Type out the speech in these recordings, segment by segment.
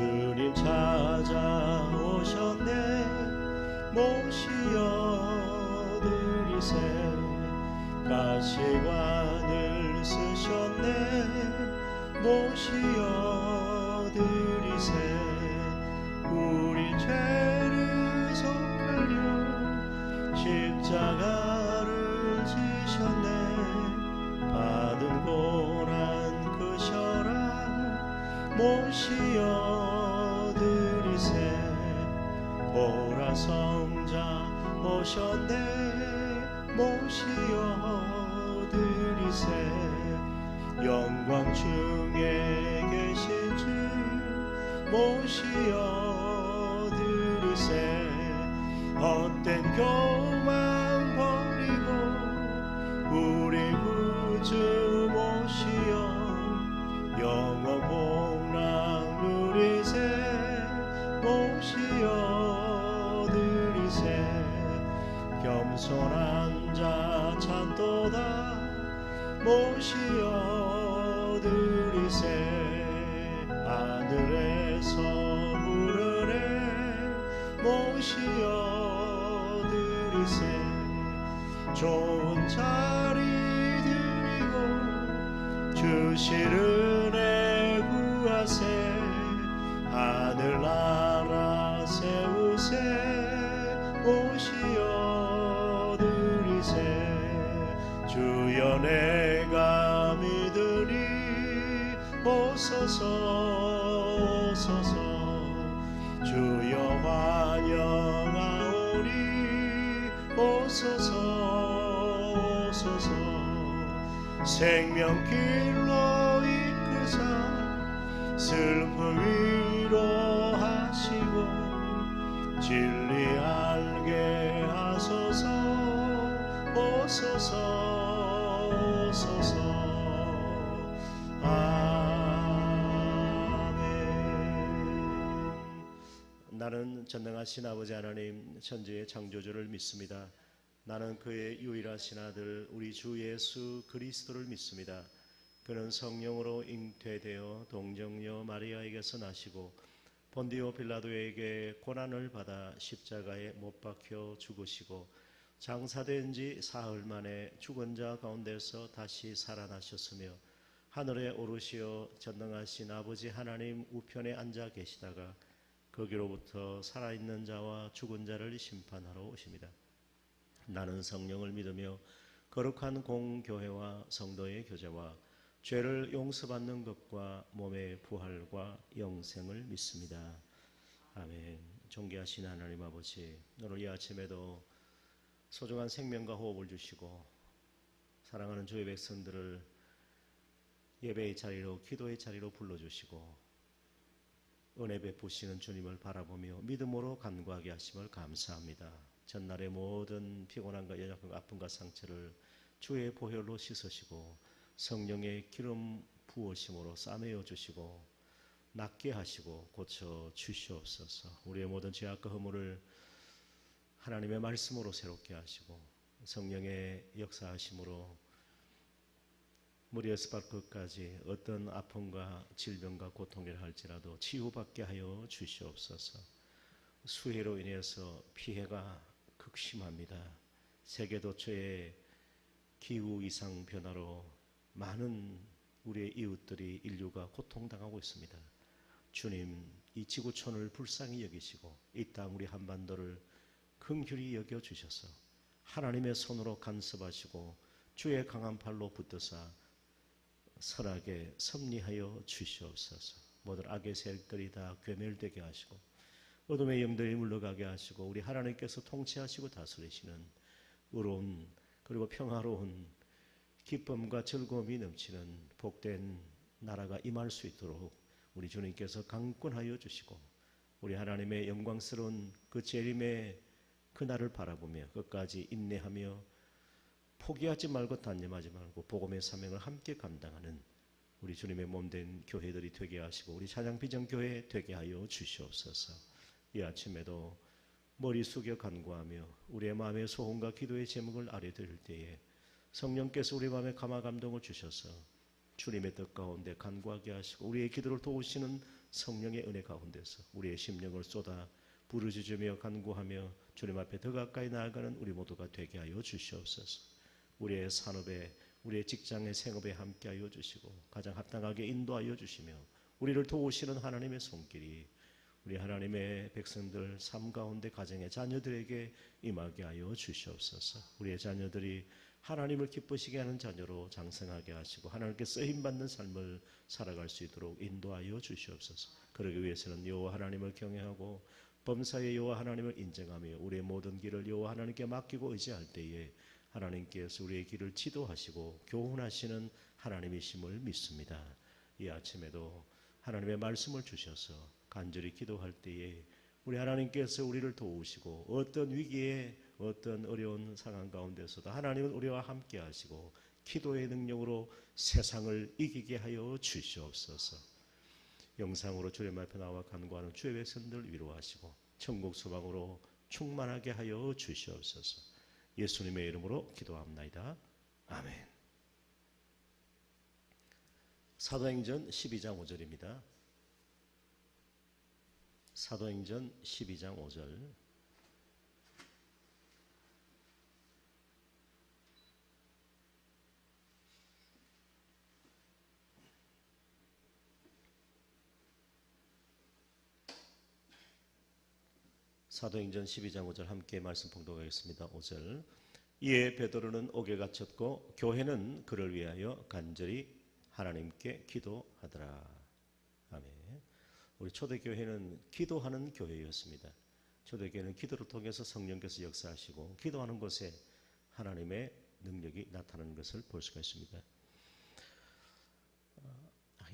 주님 찾아오셨네. 모시어 드리세. 가시관을 쓰셨네. 모시어 드리세. 우리 죄를 속하려 십자가를 지셨네. 받은 고난 크셔라. 모시어 드리세. 보라 성자 오셨네. 모시어 드리세. 영광 중에 계신 주 모시어 드리세. 헛된 교만 버리고 우리 구주 모시어 영원 복락 누리세. 모시어 드리세. 겸손한 자 찾도다. 모시어 드리세. 하늘에서 부르네. 모시어 드리세. 좋은 자리 드리고 주실 은혜 구하세. 하늘나라 세우세. 모시어 드리세. 주여 내가 믿으니 오소서 오소서. 주여 환영하오니 오소서 오소서. 생명길로 이끄사 슬픔 위로하시고 진리 알게 하소서. 오소서 오소서. 아멘. 나는 전능하신 아버지 하나님 천지의 창조주를 믿습니다. 나는 그의 유일하신 아들 우리 주 예수 그리스도를 믿습니다. 그는 성령으로 잉태되어 동정녀 마리아에게서 나시고 본디오 빌라도에게 고난을 받아 십자가에 못 박혀 죽으시고 장사된 지 사흘 만에 죽은 자 가운데서 다시 살아나셨으며 하늘에 오르시어 전능하신 아버지 하나님 우편에 앉아 계시다가 거기로부터 살아있는 자와 죽은 자를 심판하러 오십니다. 나는 성령을 믿으며 거룩한 공교회와 성도의 교제와 죄를 용서받는 것과 몸의 부활과 영생을 믿습니다. 아멘. 존귀하신 하나님 아버지, 오늘 이 아침에도 소중한 생명과 호흡을 주시고 사랑하는 주의 백성들을 예배의 자리로 기도의 자리로 불러주시고 은혜 베푸시는 주님을 바라보며 믿음으로 간구하게 하심을 감사합니다. 전날의 모든 피곤함과 연약함과 아픔과 상처를 주의 보혈로 씻으시고 성령의 기름 부으심으로 싸매어 주시고 낫게 하시고 고쳐 주시옵소서. 우리의 모든 죄악과 허물을 하나님의 말씀으로 새롭게 하시고 성령의 역사하심으로 머리에서 발끝까지 어떤 아픔과 질병과 고통이라 할지라도 치유받게 하여 주시옵소서. 수해로 인해서 피해가 극심합니다. 세계 도처의 기후 이상 변화로 많은 우리의 이웃들이 인류가 고통당하고 있습니다. 주님, 이 지구촌을 불쌍히 여기시고 이 땅 우리 한반도를 긍휼히 여겨주셔서 하나님의 손으로 간섭하시고 주의 강한 팔로 붙드사 선하게 섭리하여 주시옵소서. 모든 악의 세력들이 다 괴멸되게 하시고 어둠의 영들이 물러가게 하시고 우리 하나님께서 통치하시고 다스리시는 의로운 그리고 평화로운 기쁨과 즐거움이 넘치는 복된 나라가 임할 수 있도록 우리 주님께서 강권하여 주시고 우리 하나님의 영광스러운 그 재림의 그날을 바라보며 끝까지 인내하며 포기하지 말고 단념하지 말고 복음의 사명을 함께 감당하는 우리 주님의 몸된 교회들이 되게 하시고 우리 찬양비전교회 되게 하여 주시옵소서. 이 아침에도 머리 숙여 간구하며 우리의 마음의 소원과 기도의 제목을 아뢰드릴 때에 성령께서 우리 마음에 감화 감동을 주셔서 주님의 뜻 가운데 간구하게 하시고 우리의 기도를 도우시는 성령의 은혜 가운데서 우리의 심령을 쏟아 부르짖으며 간구하며 주님 앞에 더 가까이 나아가는 우리 모두가 되게 하여 주시옵소서. 우리의 산업에 우리의 직장의 생업에 함께하여 주시고 가장 합당하게 인도하여 주시며 우리를 도우시는 하나님의 손길이 우리 하나님의 백성들 삶 가운데 가정의 자녀들에게 임하게 하여 주시옵소서. 우리의 자녀들이 하나님을 기쁘시게 하는 자녀로 장성하게 하시고 하나님께 쓰임받는 삶을 살아갈 수 있도록 인도하여 주시옵소서. 그러기 위해서는 여호와 하나님을 경외하고 범사의 여호와 하나님을 인정하며 우리의 모든 길을 여호와 하나님께 맡기고 의지할 때에 하나님께서 우리의 길을 지도하시고 교훈하시는 하나님이심을 믿습니다. 이 아침에도 하나님의 말씀을 주셔서 간절히 기도할 때에 우리 하나님께서 우리를 도우시고 어떤 위기에 어떤 어려운 상황 가운데서도 하나님은 우리와 함께 하시고 기도의 능력으로 세상을 이기게 하여 주시옵소서. 영상으로 주님 앞에 나와 간구하는 주의 백성들 위로하시고 천국 소망으로 충만하게 하여 주시옵소서. 예수님의 이름으로 기도합나이다. 아멘. 사도행전 12장 5절입니다. 사도행전 12장 5절. 사도행전 12장 5절 함께 말씀 봉독하겠습니다. 5절. 이에 베드로는 옥에 갇혔고 교회는 그를 위하여 간절히 하나님께 기도하더라. 아멘. 우리 초대교회는 기도하는 교회였습니다. 초대교회는 기도를 통해서 성령께서 역사하시고 기도하는 곳에 하나님의 능력이 나타나는 것을 볼 수가 있습니다.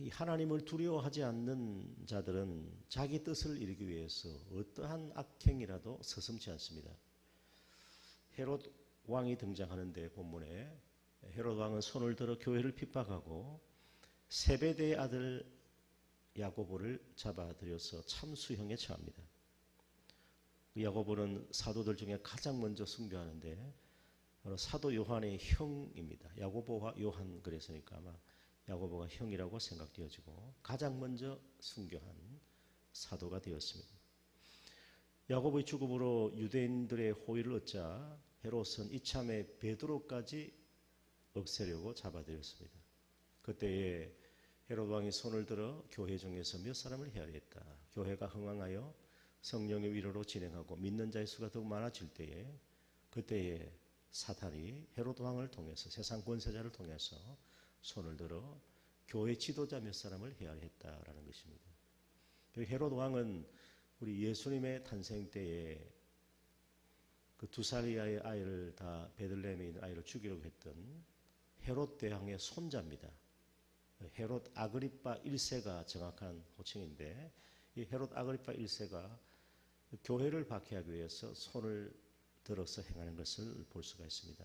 이 하나님을 두려워하지 않는 자들은 자기 뜻을 이루기 위해서 어떠한 악행이라도 서슴지 않습니다. 헤롯 왕이 등장하는데 본문에 헤롯 왕은 손을 들어 교회를 핍박하고 세베대의 아들 야고보를 잡아들여서 참수형에 처합니다. 야고보는 사도들 중에 가장 먼저 순교하는데 바로 사도 요한의 형입니다. 야고보와 요한 그랬으니까 아마 야고보가 형이라고 생각되어지고 가장 먼저 순교한 사도가 되었습니다. 야고보의 죽음으로 유대인들의 호의를 얻자 헤롯은 이참에 베드로까지 없애려고 잡아들였습니다. 그때에 헤롯 왕이 손을 들어 교회 중에서 몇 사람을 헤아렸다. 교회가 흥왕하여 성령의 위로로 진행하고 믿는 자의 수가 더욱 많아질 때에 그때에 사탄이 헤롯 왕을 통해서 세상 권세자를 통해서 손을 들어 교회 지도자 몇 사람을 헤아렸다라는 것입니다. 헤롯 왕은 우리 예수님의 탄생 때에 그 2살 이하의 아이를 다 베들레헴에 있는 아이를 죽이려고 했던 헤롯 대왕의 손자입니다. 헤롯 아그리파 1세가 정확한 호칭인데 이 헤롯 아그리파 1세가 교회를 박해하기 위해서 손을 들어서 행하는 것을 볼 수가 있습니다.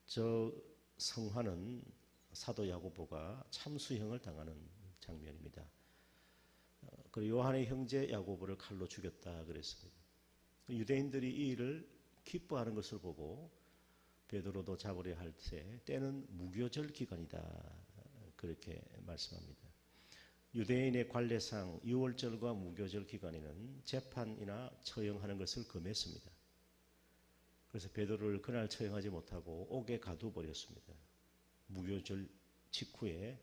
저 성화는 사도 야고보가 참수형을 당하는 장면입니다. 그리고 요한의 형제 야고보를 칼로 죽였다 그랬습니다. 유대인들이 이 일을 기뻐하는 것을 보고 베드로도 잡으려 할 때는 무교절 기간이다 그렇게 말씀합니다. 유대인의 관례상 6월절과 무교절 기간에는 재판이나 처형하는 것을 금했습니다. 그래서 베드로를 그날 처형하지 못하고 옥에 가두어버렸습니다. 무교절 직후에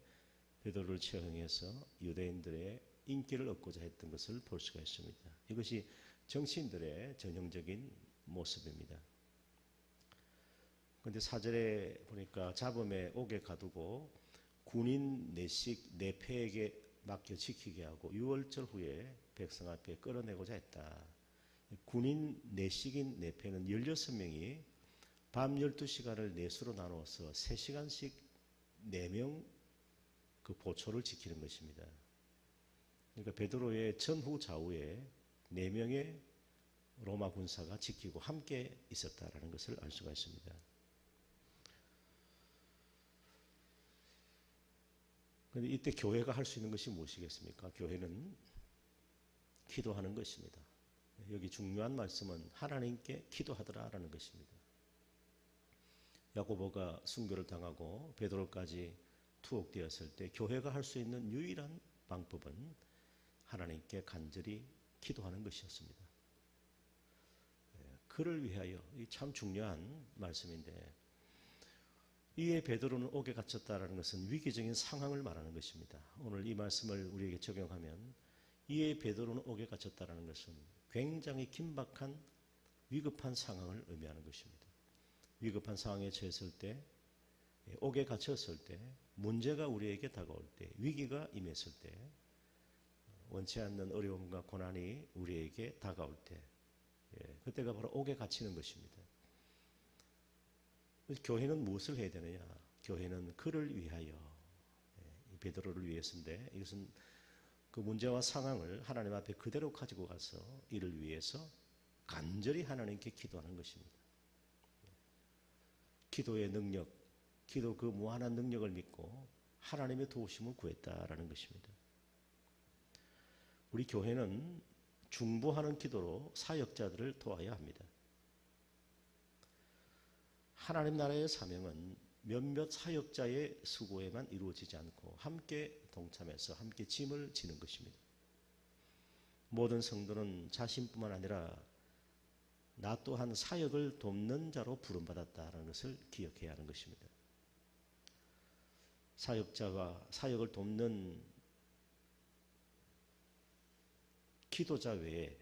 베드로를 처형해서 유대인들의 인기를 얻고자 했던 것을 볼 수가 있습니다. 이것이 정치인들의 전형적인 모습입니다. 그런데 사절에 보니까 잡음에 옥에 가두고 군인 내식 내패에게 맡겨 지키게 하고 6월절 후에 백성 앞에 끌어내고자 했다. 군인 내식인 내패는 16명이 밤 12시간을 내수로 나누어서 3시간씩 4명 그 보초를 지키는 것입니다. 그러니까 베드로의 전후 좌우에 4명의 로마 군사가 지키고 함께 있었다라는 것을 알 수가 있습니다. 그런데 이때 교회가 할 수 있는 것이 무엇이겠습니까? 교회는 기도하는 것입니다. 여기 중요한 말씀은 하나님께 기도하더라라는 것입니다. 야고보가 순교를 당하고 베드로까지 투옥되었을 때 교회가 할 수 있는 유일한 방법은 하나님께 간절히 기도하는 것이었습니다. 그를 위하여, 이 참 중요한 말씀인데, 이에 베드로는 옥에 갇혔다라는 것은 위기적인 상황을 말하는 것입니다. 오늘 이 말씀을 우리에게 적용하면 이에 베드로는 옥에 갇혔다라는 것은 굉장히 긴박한 위급한 상황을 의미하는 것입니다. 위급한 상황에 처했을 때, 옥에 갇혔을 때, 문제가 우리에게 다가올 때, 위기가 임했을 때, 원치 않는 어려움과 고난이 우리에게 다가올 때, 그때가 바로 옥에 갇히는 것입니다. 교회는 무엇을 해야 되느냐? 교회는 그를 위하여, 베드로를 위해서인데, 이것은 그 문제와 상황을 하나님 앞에 그대로 가지고 가서 이를 위해서 간절히 하나님께 기도하는 것입니다. 기도의 능력, 기도 그 무한한 능력을 믿고 하나님의 도우심을 구했다라는 것입니다. 우리 교회는 중보하는 기도로 사역자들을 도와야 합니다. 하나님 나라의 사명은 몇몇 사역자의 수고에만 이루어지지 않고 함께 동참해서 함께 짐을 지는 것입니다. 모든 성도는 자신뿐만 아니라 나 또한 사역을 돕는 자로 부름받았다는 것을 기억해야 하는 것입니다. 사역자가 사역을 돕는 기도자 외에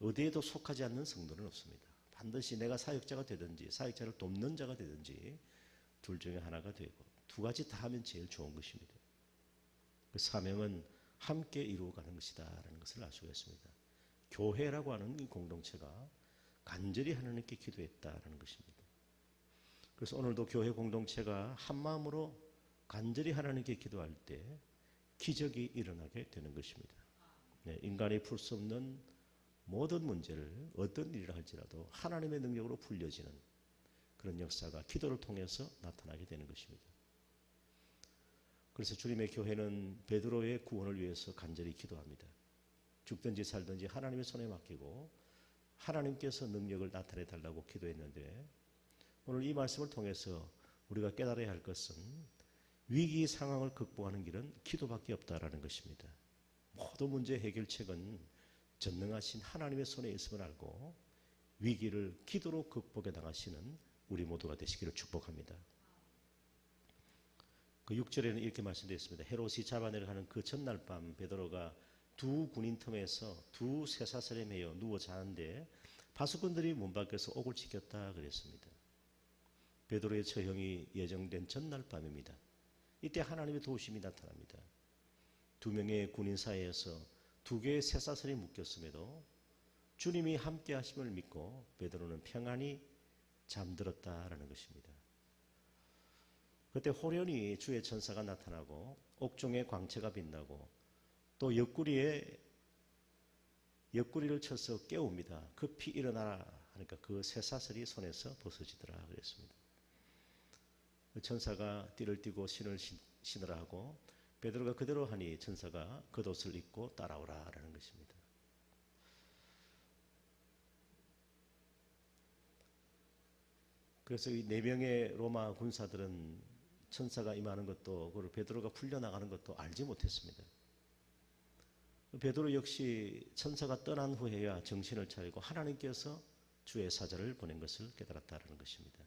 어디에도 속하지 않는 성도는 없습니다. 반드시 내가 사역자가 되든지 사역자를 돕는 자가 되든지 둘 중에 하나가 되고 두 가지 다 하면 제일 좋은 것입니다. 그 사명은 함께 이루어가는 것이다 라는 것을 알 수가 있습니다. 교회라고 하는 이 공동체가 간절히 하나님께 기도했다라는 것입니다. 그래서 오늘도 교회 공동체가 한마음으로 간절히 하나님께 기도할 때 기적이 일어나게 되는 것입니다. 인간이 풀 수 없는 모든 문제를 어떤 일이라 할지라도 하나님의 능력으로 풀려지는 그런 역사가 기도를 통해서 나타나게 되는 것입니다. 그래서 주님의 교회는 베드로의 구원을 위해서 간절히 기도합니다. 죽든지 살든지 하나님의 손에 맡기고 하나님께서 능력을 나타내 달라고 기도했는데, 오늘 이 말씀을 통해서 우리가 깨달아야 할 것은 위기 상황을 극복하는 길은 기도밖에 없다라는 것입니다. 모든 문제 해결책은 전능하신 하나님의 손에 있음을 알고 위기를 기도로 극복해 나가시는 우리 모두가 되시기를 축복합니다. 그 6절에는 이렇게 말씀되어 있습니다. 헤롯이 잡아내려가는 그 전날 밤 베드로가 두 군인 틈에서 두 쇠사슬에 매여 누워 자는데 바수꾼들이 문 밖에서 옥을 지켰다 그랬습니다. 베드로의 처형이 예정된 전날 밤입니다. 이때 하나님의 도우심이 나타납니다. 두 명의 군인 사이에서 두 개의 쇠사슬이 묶였음에도 주님이 함께 하심을 믿고 베드로는 평안히 잠들었다라는 것입니다. 그때 호련히 주의 천사가 나타나고 옥중에 광채가 빛나고 또 옆구리를 쳐서 깨웁니다. 급히 일어나라 하니까 그 쇠사슬이 손에서 벗어지더라 그랬습니다. 그 천사가 띠를 띠고 신을 신으라 하고 베드로가 그대로 하니 천사가 겉옷을 입고 따라오라라는 것입니다. 그래서 이 네 명의 로마 군사들은 천사가 임하는 것도 그리고 베드로가 풀려나가는 것도 알지 못했습니다. 베드로 역시 천사가 떠난 후에야 정신을 차리고 하나님께서 주의 사자를 보낸 것을 깨달았다는 것입니다.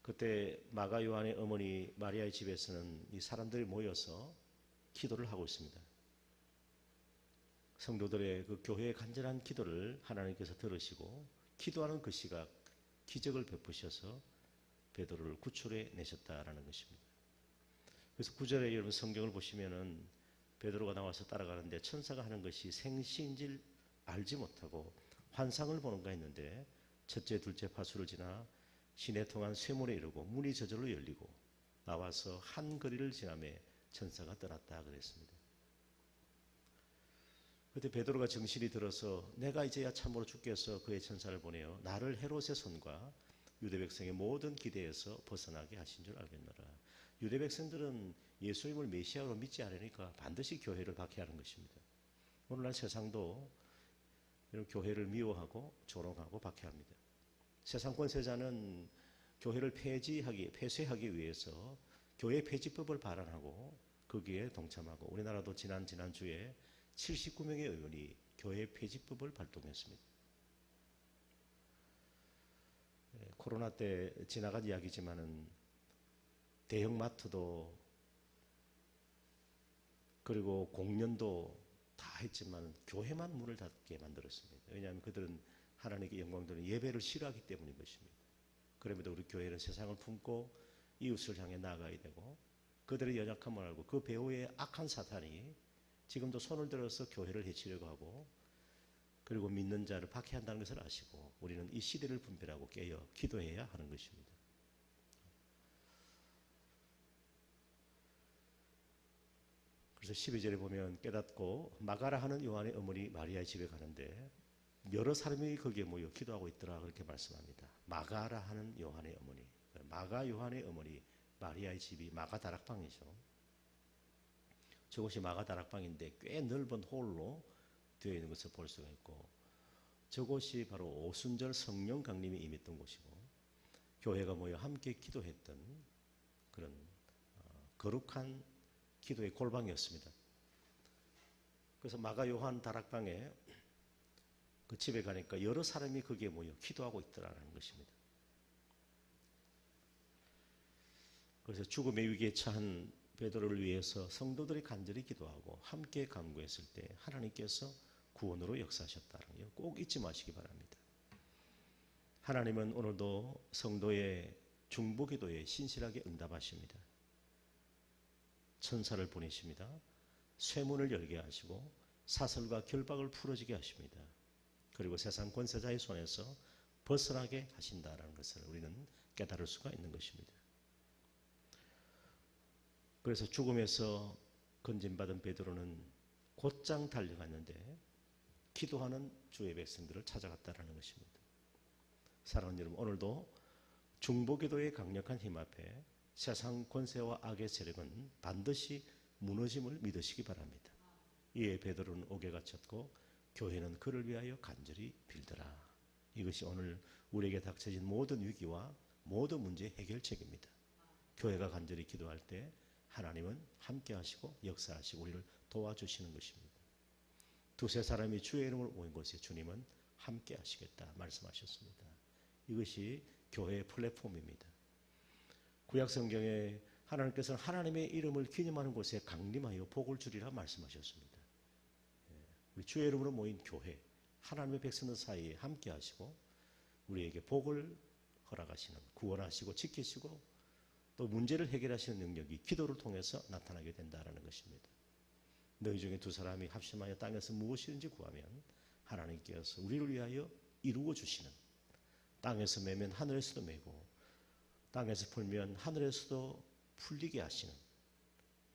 그때 마가 요한의 어머니 마리아의 집에서는 이 사람들이 모여서 기도를 하고 있습니다. 성도들의 그 교회의 간절한 기도를 하나님께서 들으시고 기도하는 그 시각 기적을 베푸셔서 베드로를 구출해 내셨다라는 것입니다. 그래서 9절에 여러분 성경을 보시면은 베드로가 나와서 따라가는데 천사가 하는 것이 생시인지 알지 못하고 환상을 보는가 했는데 첫째 둘째 파수를 지나 시내 통한 쇠문에 이르고 문이 저절로 열리고 나와서 한 거리를 지나매 천사가 떠났다 그랬습니다. 그때 베드로가 정신이 들어서 내가 이제야 참으로 주께서 그의 천사를 보내어 나를 헤롯의 손과 유대 백성의 모든 기대에서 벗어나게 하신 줄 알겠노라. 유대 백성들은 예수님을 메시아로 믿지 않으니까 반드시 교회를 박해하는 것입니다. 오늘날 세상도 이런 교회를 미워하고 조롱하고 박해합니다. 세상 권세자는 교회를 폐쇄하기 위해서 교회 폐지법을 발안하고 거기에 동참하고, 우리나라도 지난주에 79명의 의원이 교회 폐지법을 발동했습니다. 코로나 때 지나간 이야기지만은 대형마트도 그리고 공연도 다 했지만 교회만 문을 닫게 만들었습니다. 왜냐하면 그들은 하나님께 영광 돌리는 예배를 싫어하기 때문인 것입니다. 그럼에도 우리 교회는 세상을 품고 이웃을 향해 나아가야 되고, 그들의 연약함을 알고 그 배후의 악한 사탄이 지금도 손을 들어서 교회를 해치려고 하고, 그리고 믿는 자를 박해한다는 것을 아시고 우리는 이 시대를 분별하고 깨어 기도해야 하는 것입니다. 그래서 12절에 보면 깨닫고 마가라 하는 요한의 어머니 마리아의 집에 가는데 여러 사람이 거기에 모여 기도하고 있더라, 그렇게 말씀합니다. 마가라 하는 요한의 어머니, 마가 요한의 어머니 마리아의 집이 마가 다락방이죠. 저곳이 마가 다락방인데 꽤 넓은 홀로 되어 있는 것을 볼 수가 있고, 저곳이 바로 오순절 성령 강림이 임했던 곳이고 교회가 모여 함께 기도했던 그런 거룩한 기도의 골방이었습니다. 그래서 마가 요한 다락방에 그 집에 가니까 여러 사람이 거기에 모여 기도하고 있더라는 것입니다. 그래서 죽음의 위기에 처한 베드로를 위해서 성도들이 간절히 기도하고 함께 간구했을 때 하나님께서 구원으로 역사하셨다는 거 꼭 잊지 마시기 바랍니다. 하나님은 오늘도 성도의 중보기도에 신실하게 응답하십니다. 천사를 보내십니다. 쇠문을 열게 하시고 사슬과 결박을 풀어지게 하십니다. 그리고 세상 권세자의 손에서 벗어나게 하신다는 것을 우리는 깨달을 수가 있는 것입니다. 그래서 죽음에서 건진받은 베드로는 곧장 달려갔는데 기도하는 주의 백성들을 찾아갔다는 것입니다. 사랑하는 여러분, 오늘도 중보기도의 강력한 힘 앞에 세상 권세와 악의 세력은 반드시 무너짐을 믿으시기 바랍니다. 이에 베드로는 옥에 갇혔고 교회는 그를 위하여 간절히 빌더라. 이것이 오늘 우리에게 닥쳐진 모든 위기와 모든 문제의 해결책입니다. 교회가 간절히 기도할 때 하나님은 함께 하시고 역사하시고 우리를 도와주시는 것입니다. 두세 사람이 주의 이름으로 모인 곳에 주님은 함께 하시겠다 말씀하셨습니다. 이것이 교회의 플랫폼입니다. 구약 성경에 하나님께서는 하나님의 이름을 기념하는 곳에 강림하여 복을 주리라 말씀하셨습니다. 우리 주의 이름으로 모인 교회, 하나님의 백성들 사이에 함께 하시고 우리에게 복을 허락하시는, 구원하시고 지키시고 또 문제를 해결하시는 능력이 기도를 통해서 나타나게 된다는 것입니다. 너희 중에 두 사람이 합심하여 땅에서 무엇이든지 구하면 하나님께서 우리를 위하여 이루어 주시는, 땅에서 매면 하늘에서도 매고 땅에서 풀면 하늘에서도 풀리게 하시는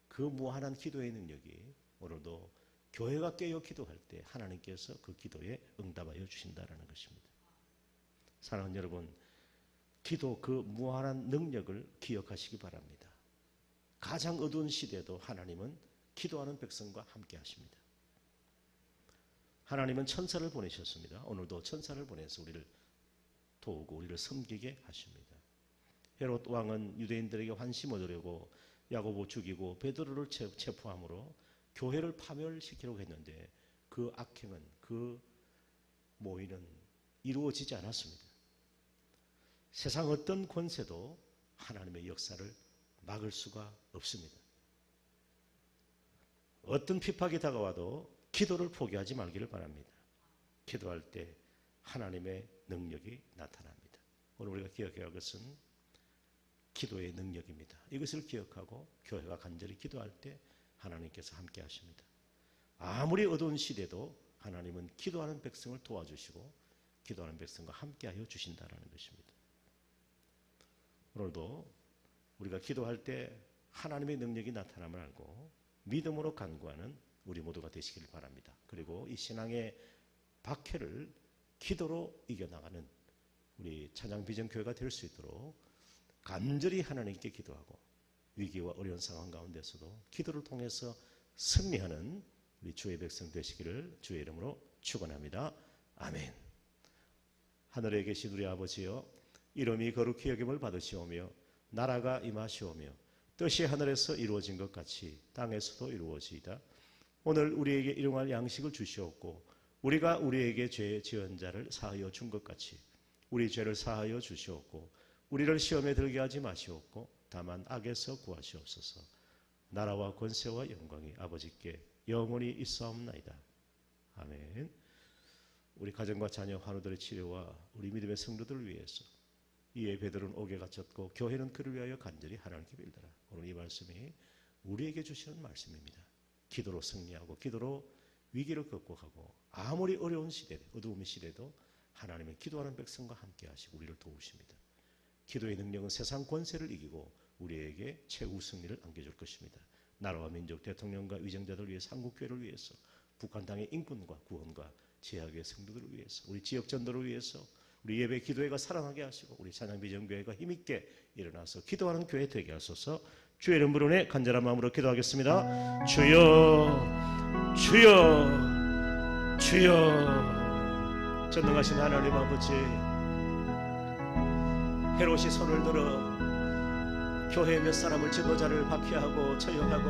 그 무한한 기도의 능력이 오늘도 교회가 깨어 기도할 때 하나님께서 그 기도에 응답하여 주신다는 것입니다. 사랑하는 여러분, 기도 그 무한한 능력을 기억하시기 바랍니다. 가장 어두운 시대에도 하나님은 기도하는 백성과 함께 하십니다. 하나님은 천사를 보내셨습니다. 오늘도 천사를 보내서 우리를 도우고 우리를 섬기게 하십니다. 헤롯 왕은 유대인들에게 환심 얻으려고 야고보 죽이고 베드로를 체포함으로 교회를 파멸시키려고 했는데 그 악행은, 그 모의는 이루어지지 않았습니다. 세상 어떤 권세도 하나님의 역사를 막을 수가 없습니다. 어떤 핍박이 다가와도 기도를 포기하지 말기를 바랍니다. 기도할 때 하나님의 능력이 나타납니다. 오늘 우리가 기억해야 할 것은 기도의 능력입니다. 이것을 기억하고 교회가 간절히 기도할 때 하나님께서 함께 하십니다. 아무리 어두운 시대도 하나님은 기도하는 백성을 도와주시고 기도하는 백성과 함께하여 주신다는 것입니다. 오늘도 우리가 기도할 때 하나님의 능력이 나타남을 알고 믿음으로 간구하는 우리 모두가 되시길 바랍니다. 그리고 이 신앙의 박해를 기도로 이겨나가는 우리 찬양비전교회가 될 수 있도록 간절히 하나님께 기도하고 위기와 어려운 상황 가운데서도 기도를 통해서 승리하는 우리 주의 백성 되시기를 주의 이름으로 축원합니다. 아멘. 하늘에 계신 우리 아버지여, 이름이 거룩히 여김을 받으시오며 나라가 임하시오며 뜻이 하늘에서 이루어진 것 같이 땅에서도 이루어지이다. 오늘 우리에게 일용할 양식을 주시옵고 우리가 우리에게 죄 지은 자를 사하여 준 것 같이 우리 죄를 사하여 주시옵고 우리를 시험에 들게 하지 마시옵고 다만 악에서 구하시옵소서. 나라와 권세와 영광이 아버지께 영원히 있사옵나이다. 아멘. 우리 가정과 자녀 환우들의 치료와 우리 믿음의 성도들을 위해서 이 예배들은 옥에 갇혔고 교회는 그를 위하여 간절히 하나님께 빌더라. 오늘 이 말씀이 우리에게 주시는 말씀입니다. 기도로 승리하고 기도로 위기를 극복하고 아무리 어려운 시대, 어두운 시대도 하나님의 기도하는 백성과 함께 하시고 우리를 도우십니다. 기도의 능력은 세상 권세를 이기고 우리에게 최후 승리를 안겨줄 것입니다. 나라와 민족, 대통령과 위정자들 위해서, 한국교회를 위해서, 북한 땅의 인권과 구원과 제약의 성도들을 위해서, 우리 지역 전도를 위해서 우리 예배 기도회가 살아나게 하시고 우리 찬양비전교회가 힘있게 일어나서 기도하는 교회 되게 하소서. 주의 이름 부르네 간절한 마음으로 기도하겠습니다. 주여 주여 주여. 전능하신 하나님 아버지, 헤롯이 손을 들어 교회 몇 사람을 지도자를 박해하고 처형하고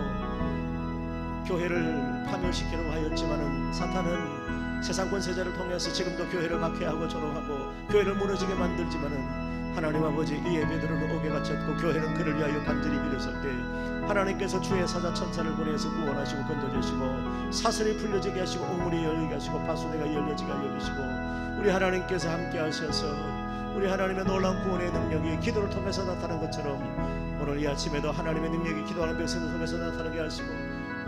교회를 파멸시키려고 하였지만은 사탄은 세상 권세자를 통해서 지금도 교회를 박해하고 조롱하고 교회를 무너지게 만들지만은 하나님 아버지, 이 예배들은 옥에 갇혔고 교회는 그를 위하여 간절히 빌었을 때 하나님께서 주의 사자 천사를 보내서 구원하시고 건져주시고 사슬이 풀려지게 하시고 옥문이 열리게 하시고 파수대가 열려지게 하여 주시고 우리 하나님께서 함께 하셔서 우리 하나님의 놀라운 구원의 능력이 기도를 통해서 나타난 것처럼 오늘 이 아침에도 하나님의 능력이 기도하는 백성을 통해서 나타나게 하시고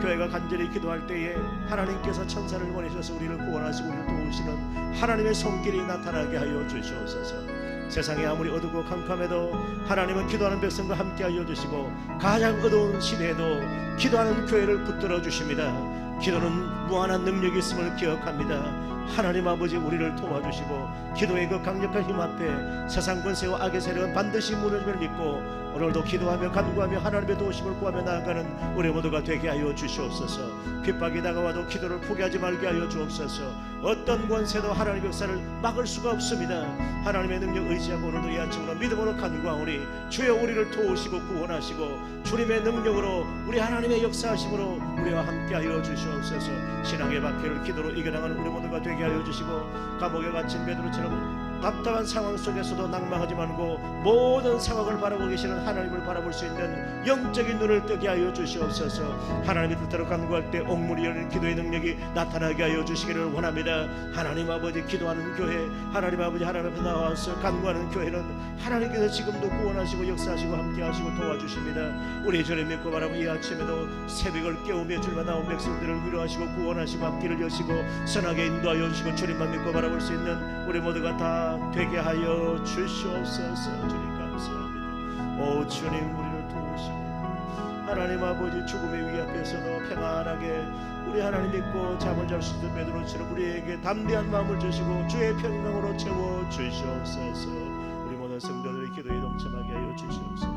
교회가 간절히 기도할 때에 하나님께서 천사를 보내셔서 우리를 구원하시고 우리를 도우시는 하나님의 손길이 나타나게 하여 주시옵소서. 세상이 아무리 어두고 캄캄해도 하나님은 기도하는 백성과 함께 하여 주시고 가장 어두운 시대에도 기도하는 교회를 붙들어 주십니다. 기도는 무한한 능력이 있음을 기억합니다. 하나님 아버지, 우리를 도와주시고 기도의 그 강력한 힘 앞에 세상 권세와 악의 세력은 반드시 무너짐을 믿고 오늘도 기도하며 간구하며 하나님의 도우심을 구하며 나아가는 우리 모두가 되게 하여 주시옵소서. 핍박이 다가와도 기도를 포기하지 말게 하여 주옵소서. 어떤 권세도 하나님의 역사를 막을 수가 없습니다. 하나님의 능력 의지하고 오늘도 이 아침으로 믿음으로 간구하오니 주여 우리를 도우시고 구원하시고 주님의 능력으로 우리 하나님의 역사하심으로 우리와 함께 하여 주시옵소서. 신앙의 박해를 기도로 이겨나가는 우리 모두가 되게 하여 주시고 감옥에 갇힌 베드로처럼 답답한 상황 속에서도 낭망하지 말고 모든 상황을 바라보고 계시는 하나님을 바라볼 수 있는 영적인 눈을 뜨게 하여 주시옵소서. 하나님의 뜻대로 간구할 때 옥문이 열린 기도의 능력이 나타나게 하여 주시기를 원합니다. 하나님 아버지, 기도하는 교회, 하나님 아버지 하나님 앞에 나와서 간구하는 교회는 하나님께서 지금도 구원하시고 역사하시고 함께하시고 도와주십니다. 우리 주를 믿고 바라보 이 아침에도 새벽을 깨우며 주님만 나온 백성들을 위로하시고 구원하시고 앞길을 여시고 선하게 인도하여 주시고 주님만 믿고 바라볼 수 있는 우리 모두가 다 되게 하여 주시옵소서. 주님 감사합니다. 오 주님, 우리를 도우시고 하나님 아버지, 죽음의 위기 앞에서도 평안하게 우리 하나님 믿고 잠을 잘 수 있는 베드로처럼 우리에게 담대한 마음을 주시고 주의 평강으로 채워 주시옵소서. 우리 모든 성도들의 기도에 동참하게 하여 주시옵소서.